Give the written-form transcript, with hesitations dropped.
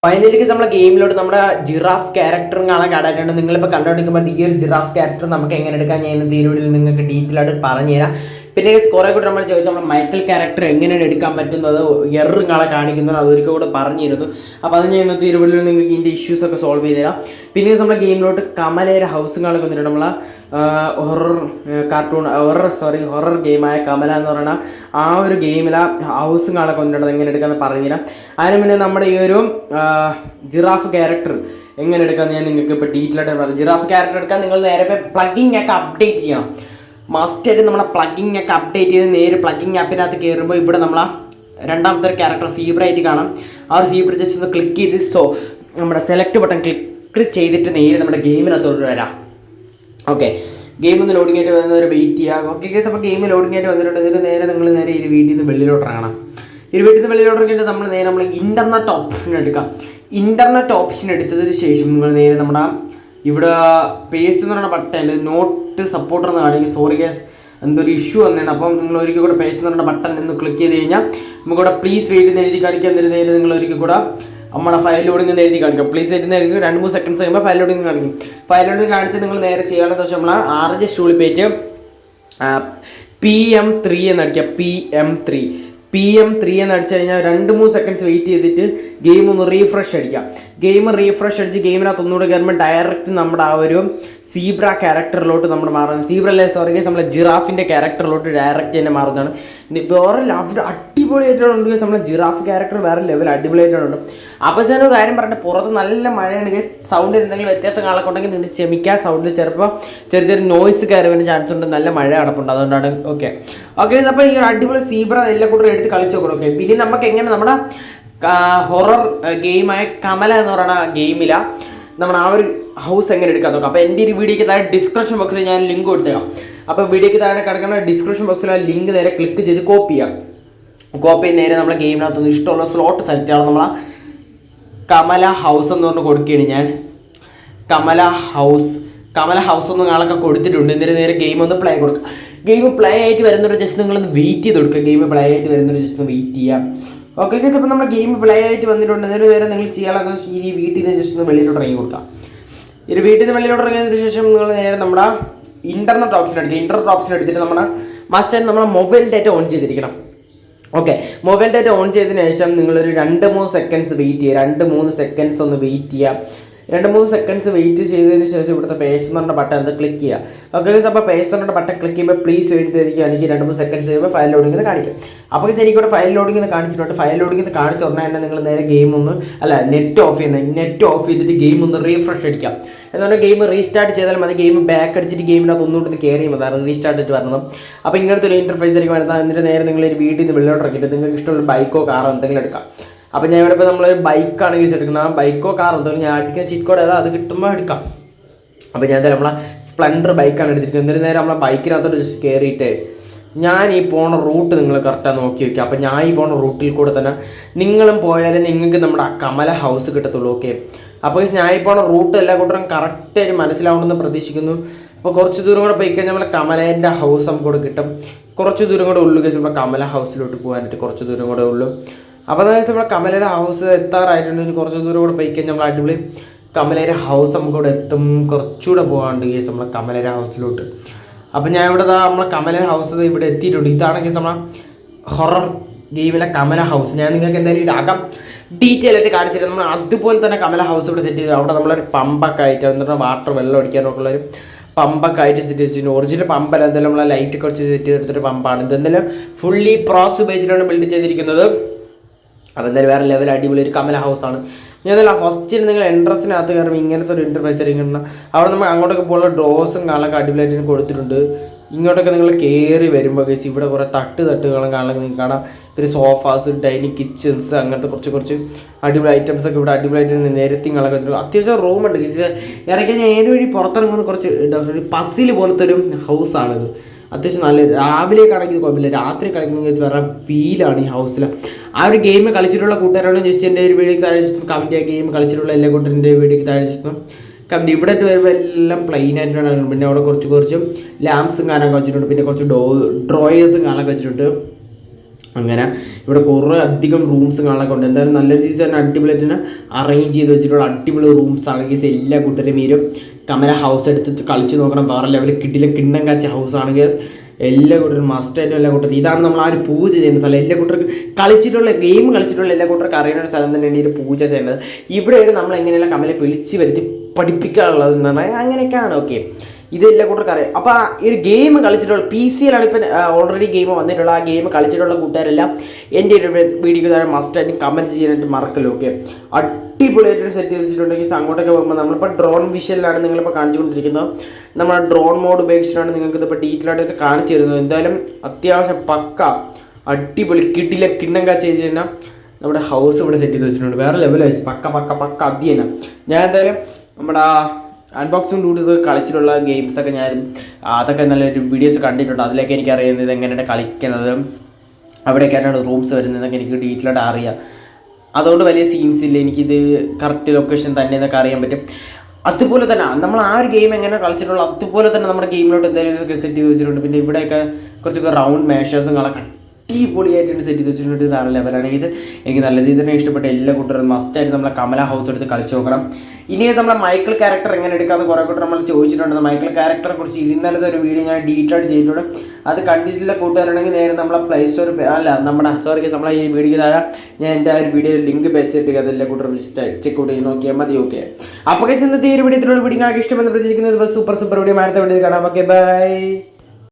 ഫൈനലിക്ക് നമ്മളെ ഗെയിമിലോട്ട് നമ്മുടെ ജിറാഫ് ക്യാരക്ടറും കാണാൻ കടയിട്ടുണ്ട്. നിങ്ങളിപ്പോൾ കണ്ടുകൊണ്ടിരിക്കുമ്പോൾ ഈ ഒരു ജിറാഫ് ക്യാരക്ടർ നമുക്ക് എങ്ങനെ എടുക്കാൻ ഞാൻ തീരുവടിയിൽ നിങ്ങൾക്ക് ഡീറ്റെയിൽ ആയിട്ട് പറഞ്ഞുതരാം. പിന്നെ കുറേ കൂടി നമ്മൾ ചോദിച്ചാൽ നമ്മൾ മൈക്കൽ ക്യാരക്ടർ എങ്ങനെയാണ് എടുക്കാൻ പറ്റുന്നത്, എററും കാണാൻ കാണിക്കുന്നത് അതൊരിക്കൽ കൂടെ പറഞ്ഞിരുന്നു. അപ്പോൾ അത് ഞാൻ ഇന്നത്തെ തീരുവടിയിൽ നിങ്ങൾക്ക് ഇതിൻ്റെ ഇഷ്യൂസൊക്കെ സോൾവ് ചെയ്ത് തരാം. പിന്നെ നമ്മുടെ ഗെയിമിലോട്ട് കമലയുടെ ഹൗസും കാണാൻ വന്നിട്ടുണ്ട്. നമ്മളെ ഹൊറർ ഗെയിമായ കമല എന്ന് പറയുന്ന ആ ഒരു ഗെയിമിലെ ഹൗസും കാണാൻ വന്നിട്ടുണ്ട്. എങ്ങനെ എടുക്കാമെന്ന് പറഞ്ഞുതരാം. അതിന് മുന്നേ നമ്മുടെ ഈ ഒരു ജിറാഫ് ക്യാരക്ടർ എങ്ങനെ എടുക്കാമെന്ന് ഞാൻ നിങ്ങൾക്ക് ഇപ്പോൾ ഡീറ്റെയിൽ ആയിട്ട് പറയാം. ജിറാഫ് ക്യാരക്ടർ എടുക്കാൻ നിങ്ങൾ നേരെ പ്ലഗിങ് ഒക്കെ അപ്ഡേറ്റ് ചെയ്യണം. മസ്റ്റായിട്ട് നമ്മളെ പ്ലഗിങ് ഒക്കെ അപ്ഡേറ്റ് ചെയ്ത് നേരെ പ്ലഗിങ് ആപ്പിനകത്ത് കയറുമ്പോൾ ഇവിടെ നമ്മളെ രണ്ടാമത്തെ ഒരു ക്യാരക്ടർ സീബ്രായിട്ട് കാണാം. ആ ഒരു സീബ്ര ജസ്റ്റ് ഒന്ന് ക്ലിക്ക് ചെയ്ത് നമ്മുടെ സെലക്ട് ബട്ടൺ ക്ലിക്ക് ചെയ്തിട്ട് നേരെ നമ്മുടെ ഗെയിമിനകത്തോട്ട് വരാം. ഓക്കെ, ഗെയിം ഒന്ന് ലോഡിംഗ് ആയിട്ട് വരുന്നവർ വെയിറ്റ് ചെയ്യുക. ഓക്കെ ഗൈസ്, അപ്പോൾ ഗെയിം ലോഡിംഗ് ആയിട്ട് വന്നിട്ടുണ്ട്. ഇതിൽ നേരെ നിങ്ങൾ നേരെ ഈ വീട്ടിൽ നിന്ന് വെള്ളിലോട്ട് ഇറങ്ങണം. ഈ വീട്ടിൽ നിന്ന് വെള്ളിലോട്ട് ഇറങ്ങിയിട്ട് നമ്മൾ ഇൻ്റർനെറ്റ് ഓപ്ഷൻ എടുക്കാം. ഇൻ്റർനെറ്റ് ഓപ്ഷൻ എടുത്തതിന് ശേഷം നിങ്ങൾ നേരെ നമ്മുടെ ഇവിടെ പേസ്റ്റ് എന്ന് പറയുന്ന ബട്ടൺ നോട്ട് സപ്പോർട്ടർ എന്ന് കാണിക്കും. സോറി ഗൈസ്, എന്തൊരു ഇഷ്യൂ വന്നതാണ്. അപ്പം നിങ്ങൾ ഒരിക്കൽ കൂടെ പേസ്റ്റ് എന്ന് പറയുന്ന ബട്ടൺ എന്ന് ക്ലിക്ക് ചെയ്ത് കഴിഞ്ഞാൽ നമുക്കിവിടെ പ്ലീസ് വെയിറ്റ് എന്ന് എഴുതി കാണിക്കാൻ തരുന്നതിൽ നിങ്ങൾ ഒരിക്കൽ കൂടെ നമ്മുടെ ഫയൽ ലോഡിംഗ് എന്ന് എഴുതി കാണിക്കാം. പ്ലീസ് വെയിറ്റ് എന്ന് 2-3 സെക്കൻഡ്സ് കഴിയുമ്പോൾ ഫയൽ ലോഡിംഗ് കാണിക്കും. ഫയൽ ലോഡിംഗ് കാണിച്ച് നിങ്ങൾ നേരെ ചെയ്യാനുള്ള ദിവസം നമ്മൾ RJ സ്റ്റൂളിൽ പോയിട്ട് PM3 എന്നടിക്കുക. PM3 എന്ന് അടിച്ചു കഴിഞ്ഞാൽ 2-3 സെക്കൻഡ്സ് വെയിറ്റ് ചെയ്തിട്ട് ഗെയിം ഒന്ന് റീഫ്രഷ് അടിക്കാം. ഗെയിം റീഫ്രഷ് അടിച്ച് ഗെയിമിനകത്ത് ഒന്നുകൂടെ കയറുമ്പോൾ ഡയറക്റ്റ് നമ്മുടെ ആ ഒരു സീബ്ര ക്യാരക്ടറിലോട്ട് നമ്മൾ മാറുന്നത്. നമ്മളെ ജിറാഫിൻ്റെ ക്യാരക്ടറിലോട്ട് ഡയറക്റ്റ് തന്നെ മാറുന്നതാണ്. വേറെ അടിപൊളിയായിട്ടുണ്ട് നമ്മളെ ജിറാഫ് ക്യാരക്ടർ വേറെ ലെവൽ അടിപൊളിയായിട്ടുണ്ട്. അപ്പോൾ ഞാൻ ഒരു കാര്യം പറഞ്ഞിട്ട് പുറത്ത് നല്ല മഴയാണ്. സൗണ്ടിൽ എന്തെങ്കിലും വ്യത്യാസം കാണുന്നുണ്ടെങ്കിൽ നിങ്ങൾ ക്ഷമിക്കുക. സൗണ്ടിൽ ചിലപ്പോൾ ചെറിയ നോയ്സ് കയറി വരുന്ന ചാൻസ് ഉണ്ട്. നല്ല മഴ നടപ്പുണ്ട്, അതുകൊണ്ടാണ്. ഓക്കെ, അപ്പോൾ ഈ ഒരു അടിപൊളി സീബ്ര എല്ലാ കൂട്ടരും എടുത്ത് കളിച്ച് നോക്കണം. ഓക്കെ, പിന്നെ നമുക്ക് എങ്ങനെ നമ്മുടെ ഹൊറർ ഗെയിമായ കമല എന്ന് പറയുന്ന ഗെയിമിലാണ് നമ്മൾ ആ ഒരു ഹൗസ് എങ്ങനെ എടുക്കാൻ നോക്കാം. അപ്പോൾ എൻ്റെ ഒരു വീഡിയോയ്ക്ക് താഴെ ഡിസ്ക്രിപ്ഷൻ ബോക്സിൽ ഞാൻ ലിങ്ക് കൊടുത്തേക്കാം. അപ്പോൾ വീഡിയോയ്ക്ക് താഴെ കിടക്കുന്ന ഡിസ്ക്രിപ്ഷൻ ബോക്സിൽ ആ ലിങ്ക് നേരെ ക്ലിക്ക് ചെയ്ത് കോപ്പി ചെയ്യാം. കോപ്പി ചെയ്ത് നേരെ നമ്മളെ ഗെയിമിനകത്തൊന്ന് ഇഷ്ടമുള്ള സ്ലോട്ട് സെലക്ട് ചെയ്യണം. നമ്മളെ കമല ഹൗസ് എന്ന് പറഞ്ഞ് കൊടുക്കുകയാണ് ഞാൻ. കമല ഹൗസ് ഒന്ന് ആളൊക്കെ കൊടുത്തിട്ടുണ്ട്. എന്നിട്ട് നേരെ ഗെയിം ഒന്ന് പ്ലേ കൊടുക്കുക. ഗെയിം പ്ലേ ആയിട്ട് വരുന്നൊരു ജസ്റ്റ് നിങ്ങളൊന്ന് വെയിറ്റ് ചെയ്ത് കൊടുക്കുക. ഗെയിം പ്ലേ ആയിട്ട് വരുന്നൊരു ജസ്റ്റ് ഒന്ന് വെയിറ്റ് ചെയ്യാം. ഓക്കെ ഗൈസ്, അപ്പോൾ നമ്മുടെ ഗെയിം പ്ലേ ആയിട്ട് വന്നിട്ടുണ്ട്. നേരെ നിങ്ങൾ ചെയ്യാനുള്ള ഈ വീട്ടിൽ നിന്ന് ജസ്റ്റ് ഒന്ന് വെളിയിലോട്ട് ഇറങ്ങി കൊടുക്കാം. ഈ വീട്ടിൽ നിന്ന് വെളിയിലോട്ട് ഇറങ്ങിയതിന് ശേഷം നിങ്ങൾ നേരെ നമ്മുടെ ഇൻ്റർനെറ്റ് ഓപ്ഷൻ എടുക്കുക. ഇൻ്റർനെറ്റ് ഓപ്ഷൻ എടുത്തിട്ട് നമ്മുടെ മസ്റ്റായിട്ട് നമ്മളെ മൊബൈൽ ഡാറ്റ ഓൺ ചെയ്തിരിക്കണം. ഓക്കെ, മൊബൈൽ ഡാറ്റ ഓൺ ചെയ്തതിന് ശേഷം നിങ്ങളൊരു 2-3 സെക്കൻഡ്സ് വെയിറ്റ് ചെയ്യുക. 2-3 സെക്കൻഡ്സ് ഒന്ന് വെയിറ്റ് ചെയ്യുക. 2-3 സെക്കൻഡ്സ് വെയിറ്റ് ചെയ്തതിന് ശേഷം ഇവിടുത്തെ പേസ്റ്റ് എന്ന് പറഞ്ഞ ബട്ടൺ അത് ക്ലിക്ക് ചെയ്യുക. ഓക്കെ, അപ്പോൾ പേസ്റ്റ് എന്ന് പറഞ്ഞ ബട്ടൺ ക്ലിക്ക് ചെയ്യുമ്പോൾ പ്ലീസ് വെയിറ്റ് ചെയ്തിരിക്കുകയാണെങ്കിൽ 2-3 സെക്കൻഡ്സ് കഴിയുമ്പോൾ ഫയൽ ലോഡിംഗ് എന്ന് കാണിക്കും. അപ്പോൾ എനിക്കിവിടെ ഫയൽ ലോഡിംഗ് എന്ന് കാണിച്ചിട്ടുണ്ട്. ഫയൽ ലോഡിംഗ് എന്ന് കാണിച്ച് ഉടനെ തന്നെ നിങ്ങൾ നേരെ ഗെയിം നെറ്റ് ഓഫ് ചെയ്തിട്ട് ഗെയിം ഒന്ന് റീഫ്രഷ് അടിക്കാം. എന്നാൽ ഗെയിം റീസ്റ്റാർട്ട് ചെയ്താൽ മതി. ഗെയിം ബാക്ക് അടിച്ചിട്ട് ഗെയിമിനകത്ത് ഒന്നുകൂടി കയറി മതി. അതാണ് റീസ്റ്റാർട്ട് ആയിട്ട് വരണം. അപ്പോൾ ഇങ്ങനത്തെ ഒരു ഇൻ്റർഫേസ് ആയിരിക്കും വരുന്നത്. എന്നിട്ട് നേരെ നിങ്ങൾ ഒരു വീട്ടിൽ നിന്ന് വെള്ളിലോട്ട് ഇറക്കിയിട്ട് നിങ്ങൾക്ക് ഇഷ്ടമുള്ള ബൈക്കോ കാറോ എന്തെങ്കിലും എടുക്കാം. അപ്പോൾ ഞാൻ ഇവിടെ ഇപ്പോൾ നമ്മൾ ബൈക്കാണ് യൂസ് എടുക്കുന്നത്. ആ ബൈക്കോ കാറോ എന്തെങ്കിലും ഞാൻ അടിക്കുന്ന ചിറ്റ് കോഡ് ഏതാ അത് കിട്ടുമ്പോൾ എടുക്കാം. അപ്പോൾ ഞാൻ എന്തായാലും നമ്മളെ സ്പ്ലെൻഡർ ബൈക്കാണ് എടുത്തിരിക്കുന്നത്. എന്നിട്ട് നേരെ നമ്മളെ ബൈക്കിനകത്തോട്ട് ജസ്റ്റ് കയറിയിട്ട് ഞാൻ ഈ പോണ റൂട്ട് നിങ്ങൾ കറക്റ്റാಗಿ നോക്കി വയ്ക്കുക. അപ്പോൾ ഞാൻ ഈ പോണ റൂട്ടിൽ കൂടെ തന്നെ നിങ്ങളും പോയാലേ നിങ്ങൾക്ക് നമ്മുടെ കമല ഹൗസ് കിട്ടത്തുള്ളൂ. ഓക്കെ, അപ്പോൾ ഞാൻ ഈ പോണ റൂട്ട് എല്ലാ കൂട്ടരും കറക്റ്റായിട്ട് മനസ്സിലാവണമെന്ന് പ്രതീക്ഷിക്കുന്നു. അപ്പോൾ കുറച്ച് ദൂരം കൂടെ പോയി കഴിഞ്ഞാൽ നമ്മളെ കമലേൻ്റെ ഹൗസ് നമുക്ക് കൂടെ കിട്ടും. കുറച്ച് ദൂരം കൂടെ ഉള്ളു കേസ് നമ്മുടെ കമല ഹൗസിലോട്ട് പോകാനായിട്ട് കുറച്ച് ദൂരം കൂടെ ഉള്ളൂ. അപ്പോൾ അതായത് നമ്മുടെ കമലയുടെ ഹൗസ് എത്താറായിട്ടുണ്ടെങ്കിൽ കുറച്ച് ദൂരം കൂടെ പോയി കഴിഞ്ഞാൽ നമ്മൾ അടിപൊളി കമലയുടെ ഹൗസ് നമുക്ക് ഇവിടെ എത്തും. കുറച്ചുകൂടെ പോകാണ്ട് കേസ് നമ്മളെ കമലയുടെ ഹൗസിലോട്ട്. അപ്പോൾ ഞാൻ ഇവിടെ നമ്മളെ കമല ഹൗസ് ഇവിടെ എത്തിയിട്ടുണ്ട്. ഇതാണ് കേസ് നമ്മളെ ഹൊറർ ഗെയിമിലെ കമല ഹൗസ്. ഞാൻ നിങ്ങൾക്ക് എന്തായാലും ഇതിനകം ഡീറ്റെയിൽ ആയിട്ട് കാണിച്ചിട്ട് നമ്മൾ അതുപോലെ തന്നെ കമല ഹൗസ് ഇവിടെ സെറ്റ് ചെയ്തു. അവിടെ നമ്മളൊരു പമ്പൊക്കെ ആയിട്ട് എന്നിട്ട് വാട്ടർ വെള്ളം അടിക്കാനൊക്കെ ഉള്ളൊരു പമ്പൊക്കെ ആയിട്ട് സെറ്റ് ചെയ്തിട്ടുണ്ട്. ഒറിജിനൽ പമ്പല്ല, എന്തായാലും നമ്മളെ ലൈറ്റ് കുറച്ച് സെറ്റ് ചെയ്തെടുത്തൊരു പമ്പാണ്. ഇതെന്തായാലും ഫുള്ളി പ്രോക്സ് ഉപയോഗിച്ചിട്ടാണ് ബിൽഡ് ചെയ്തിരിക്കുന്നത്. അപ്പോൾ എന്തായാലും വേറെ ലെവൽ അടിപൊളി ഒരു കമല ഹൗസാണ്. ഞാൻ എന്തായാലും ഫസ്റ്റ് നിങ്ങൾ എൻട്രൻസിനകത്ത് കയറുമ്പോൾ ഇങ്ങനത്തെ ഒരു ഇൻ്റർഫേസ് ആയിരിക്കും. അവിടെ നമുക്ക് അങ്ങോട്ടൊക്കെ പോകുന്ന ഡ്രോസും കാണാനൊക്കെ അടിപൊളിയായിട്ട് കൊടുത്തിട്ടുണ്ട്. ഇങ്ങോട്ടൊക്കെ നിങ്ങൾ കയറി വരുമ്പോൾ കേസ് ഇവിടെ കുറേ തട്ടുകളും കാണാൻ നിങ്ങൾക്ക് കാണാം. ഒരു സോഫാസ്, ഡൈനിങ് കിച്ചൺസ്, അങ്ങനത്തെ കുറച്ച് അടിപൊളി ഐറ്റംസ് ഒക്കെ ഇവിടെ അടിപൊളിയായിട്ട് നിരത്തി കാണാൻ വെച്ചിട്ടുണ്ട്. അത്യാവശ്യം റൂമുണ്ട് കേസ്. ഇറക്കി ഞാൻ ഏത് വഴി പുറത്തിറങ്ങുന്ന കുറച്ച് പസിൽ പോലത്തെ ഒരു ഹൗസാണിത്. അത്യാവശ്യം നല്ല രാവിലേക്കാണെങ്കിൽ കുഴപ്പമില്ല, രാത്രി കളിക്കുന്ന കേസ് വേറെ ഫീലാണ് ഈ ഹൗസിൽ. ആ ഒരു ഗെയിം കളിച്ചിട്ടുള്ള കൂട്ടുകാരാണ് ജസ്റ്റ് എൻ്റെ ഒരു വീഡിയോക്ക് താഴെ ജസ്റ്റ് കമൻറ്റ് ചെയ്യുക. ഗെയിം കളിച്ചിട്ടുള്ള എല്ലാ കൂട്ടരുടെ വീഡിയോക്ക് താഴെ ജസ്റ്റ് കമൻറ്റ്. ഇവിടെ വരുമ്പോൾ എല്ലാം പ്ലെയിൻ ആയിട്ടാണ്. പിന്നെ അവിടെ കുറച്ച് ലാംപ്സും കാണാൻ വെച്ചിട്ടുണ്ട്. പിന്നെ കുറച്ച് ഡ്രോയേഴ്സും കാണാൻ വെച്ചിട്ടുണ്ട്. അങ്ങനെ ഇവിടെ കുറേ അധികം റൂംസ് കാണാനൊക്കെ ഉണ്ട്. എന്തായാലും നല്ല രീതിയിൽ തന്നെ അടിപൊളിയായിട്ട് തന്നെ അറേഞ്ച് ചെയ്ത് വെച്ചിട്ടുള്ള അടിപൊളി റൂംസ് ആണെങ്കിൽ എല്ലാ കൂട്ടരും ഈരും കമല ഹൗസ് എടുത്തിട്ട് കളിച്ച് നോക്കണം. വേറെ ലെവലിൽ കിണ്ണം കാച്ച ഹൗസ് ആണെങ്കിൽ എല്ലാ കൂട്ടരും മസ്റ്റായിട്ടും എല്ലാ കൂട്ടരും ഇതാണ് നമ്മൾ ആ ഒരു പൂജ ചെയ്യുന്ന സ്ഥലം. എല്ലാ കൂട്ടർക്ക് ഗെയിം കളിച്ചിട്ടുള്ള എല്ലാ കൂട്ടർക്ക് അറിയുന്ന ഒരു സ്ഥലം തന്നെയാണ് ഈ ഒരു പൂജ ചെയ്യുന്നത്. ഇവിടെയാണ് നമ്മൾ എങ്ങനെയുള്ള കമലെ വിളിച്ച് വരുത്തി പഠിപ്പിക്കാനുള്ളത് എന്ന് പറഞ്ഞാൽ അങ്ങനെയൊക്കെയാണ്. ഓക്കെ, ഇതെല്ലാം കൂട്ടർക്ക് അറിയാം. അപ്പോൾ ഈ ഒരു ഗെയിം കളിച്ചിട്ടുള്ള PC-യിലാണ് ഇപ്പം ഓൾറെഡി ഗെയിം വന്നിട്ടുള്ള ആ ഗെയിം കളിച്ചിട്ടുള്ള കൂട്ടുകാരെല്ലാം എൻ്റെ ഒരു വീഡിയോക്ക് താഴെ മസ്റ്റായിട്ടും കമൻറ്റ് ചെയ്യാനായിട്ട് മറക്കല്ലോ. ഓക്കെ, അടിപൊളിയായിട്ട് സെറ്റ് ചെയ്ത് വെച്ചിട്ടുണ്ടെങ്കിൽ അങ്ങോട്ടൊക്കെ പോകുമ്പോൾ നമ്മളിപ്പോൾ ഡ്രോൺ വിഷ്വലിലാണ് നിങ്ങളിപ്പോൾ കാണിച്ചുകൊണ്ടിരിക്കുന്നത്. നമ്മുടെ ഡ്രോൺ മോഡ് ഉപയോഗിച്ചിട്ടാണ് നിങ്ങൾക്ക് ഇതിപ്പോൾ ഡീറ്റെയിലായിട്ട് കാണിച്ചു തരുന്നത്. എന്തായാലും അത്യാവശ്യം പക്ക അടിപൊളി കിണ്ണം കാച്ച് ചെയ്ത് കഴിഞ്ഞാൽ നമ്മുടെ ഹൗസ് ഇവിടെ സെറ്റ് ചെയ്ത് വെച്ചിട്ടുണ്ട്. വേറെ ലെവലായി പക്ക അതി തന്നെ. ഞാൻ എന്തായാലും നമ്മുടെ അൺബോക്സിംഗ് ഡൂഡ് കളിച്ചിട്ടുള്ള ഗെയിംസൊക്കെ ഞാൻ അതൊക്കെ നല്ലൊരു വീഡിയോസ് കണ്ടിട്ടുണ്ട്. അതിലേക്ക് എനിക്ക് അറിയുന്നത് എങ്ങനെയാണ് കളിക്കുന്നത്, അവിടെയൊക്കെയാണ് റൂംസ് വരുന്നതെന്നൊക്കെ എനിക്ക് ഡീറ്റെയിലായിട്ട് അറിയാം. അതുകൊണ്ട് വലിയ സീൻസ് ഇല്ല, എനിക്കിത് കറക്റ്റ് ലൊക്കേഷൻ തന്നെ എന്നൊക്കെ അറിയാൻ പറ്റും. അതുപോലെ തന്നെ നമ്മൾ ആ ഒരു ഗെയിം എങ്ങനെ കളിച്ചിട്ടുള്ളൂ അതുപോലെ തന്നെ നമ്മുടെ ഗെയിമിലോട്ട് എന്തായാലും സെറ്റ് ചെയ്ത് വെച്ചിട്ടുണ്ട്. പിന്നെ ഇവിടെയൊക്കെ കുറച്ചൊക്കെ റൗണ്ട് മേഷേഴ്സും കളക്കാൻ അടിപൊളിയായിട്ടുണ്ട് സെറ്റ് ചെയ്ത് വെച്ചിട്ടുണ്ട്. വേറെ ലെവലാണ് ഇത്. എനിക്ക് നല്ല രീതിയിൽ തന്നെ ഇഷ്ടപ്പെട്ട എല്ലാ കൂട്ടരും മസ്റ്റായിട്ട് നമ്മളെ കമല ഹൗസ് എടുത്ത് കളിച്ച് നോക്കണം. ഇനി നമ്മളെ മൈക്കിൾ ക്യാരക്ടർ എങ്ങനെ എടുക്കാമെന്ന് കുറേ കൂട്ടർ നമ്മൾ ചോദിച്ചിട്ടുണ്ട്. മൈക്കിൾ ക്യാരക്ടറെ കുറിച്ച് ഇന്നലത്തെ ഒരു വീഡിയോ ഞാൻ ഡീറ്റെയിൽ ചെയ്തിട്ടുണ്ട്. അത് കണ്ടിട്ടുള്ള കൂട്ടുകാരുണ്ടെങ്കിൽ നേരെ നമ്മളെ പ്ലേ സ്റ്റോർ നമ്മളെ ഈ വീഡിയോ താഴെ ഞാൻ എൻ്റെ ആ ഒരു വീഡിയോ ലിങ്ക് ബെസ്റ്റ് ഇട്ട് അതെല്ലാം കൂട്ടരും ചെക്ക് ഔട്ട് ചെയ്ത് നോക്കിയാൽ മതി. ഓക്കെ, അപ്പോൾ ഇന്നത്തെ ഈ ഒരു വീഡിയോ ഇഷ്ടമെന്ന് പ്രതീക്ഷിക്കുന്നത് സൂപ്പർ വീഡിയോ അടുത്ത വീഡിയോ കാണാം. Okay, by.